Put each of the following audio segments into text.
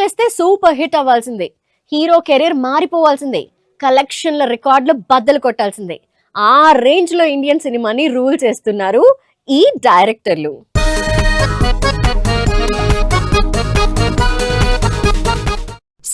చేస్తే super hit అవ్వాల్సిందే, hero career మారిపోవాల్సిందే, కలెక్షన్ల రికార్డులు బద్దలు కొట్టాల్సిందే. ఆ రేంజ్ లో ఇండియన్ సినిమాని రూల్ చేస్తున్నారు ఈ డైరెక్టర్లు.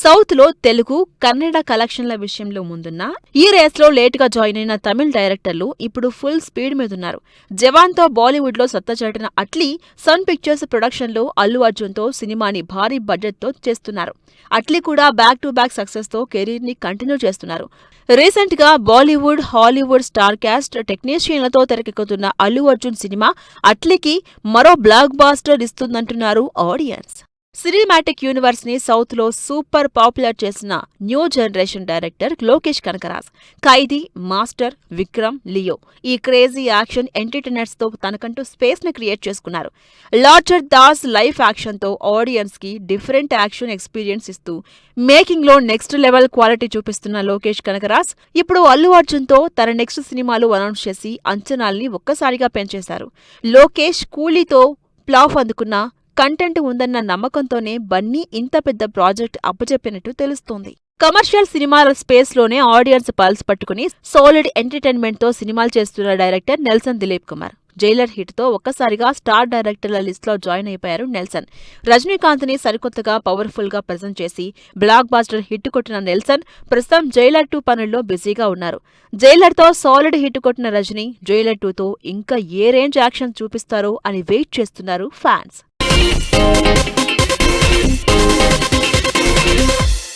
సౌత్ లో తెలుగు, కన్నడ కలెక్షన్ల విషయంలో ముందున్న ఈ రేస్ లో లేట్ గా జాయిన్ అయిన తమిళ డైరెక్టర్లు ఇప్పుడు ఫుల్ స్పీడ్ మీదున్నారు. జవాన్ తో బాలీవుడ్ లో సత్తా చాటిన అట్లీ సన్ పిక్చర్స్ ప్రొడక్షన్ లో అల్లు అర్జున్ తో సినిమాని భారీ బడ్జెట్ తో చేస్తున్నారు. అట్లీ కూడా బ్యాక్ టు బ్యాక్ సక్సెస్ తో కెరీర్ ని కంటిన్యూ చేస్తున్నారు. రీసెంట్ గా బాలీవుడ్, హాలీవుడ్ స్టార్ క్యాస్ట్ టెక్నీషియన్లతో తెరకెక్కుతున్న అల్లు అర్జున్ సినిమా అట్లీకి మరో బ్లాక్ బాస్టర్ ఇస్తుందంటున్నారు ఆడియన్స్. సినిమాటిక్ యూనివర్స్ ని సౌత్ లో సూపర్ పాపులర్ చేసిన new generation director Lokesh Kanagaraj Khaidi, Master, Vikram, Leo ఈ క్రేజీ యాక్షన్ ఎంటర్టైనర్స్ తో తనకంటూ స్పేస్ ని క్రియేట్ చేసుకున్నారు. లార్జర్ దాస్ లైఫ్ యాక్షన్ తో ఆడియన్స్ కి డిఫరెంట్ యాక్షన్ ఎక్స్పీరియన్స్ ఇస్తూ మేకింగ్ లో నెక్స్ట్ లెవెల్ క్వాలిటీ చూపిస్తున్న లోకేష్ కనకరాజ్ ఇప్పుడు అల్లు అర్జున్ తో తన నెక్స్ట్ సినిమాలు అనౌన్స్ చేసి అంచనాల్ని ఒక్కసారిగా పెంచేశారు. లోకేష్ కూలీతో ప్లాఫ్ అందుకున్న కంటెంట్ ఉందన్న నమ్మకంతోనే బన్నీ ఇంత పెద్ద ప్రాజెక్ట్ అప్పచెప్పినట్టు తెలుస్తోంది. కమర్షియల్ సినిమాల స్పేస్ లోనే ఆడియన్స్ పల్స్ పట్టుకుని సాలిడ్ ఎంటర్టైన్మెంట్ తో సినిమాలు చేస్తున్న director Nelson Dilip Kumar. Jailer hit తో ఒక్కసారిగా స్టార్ డైరెక్టర్ల లిస్ట్ లో జాయిన్ అయిపోయారు నెల్సన్. రజనీకాంత్ ని సరికొత్తగా పవర్ఫుల్ గా ప్రెజెంట్ చేసి బ్లాక్ బాస్టర్ హిట్ కొట్టిన నెల్సన్ ప్రస్తుతం జైలర్ 2 పనుల్లో బిజీగా ఉన్నారు. జైలర్ తో సాలిడ్ హిట్ కొట్టిన రజనీ జైలర్ 2 తో ఇంకా ఏ రేంజ్ యాక్షన్ చూపిస్తారో అని వెయిట్ చేస్తున్నారు ఫ్యాన్స్.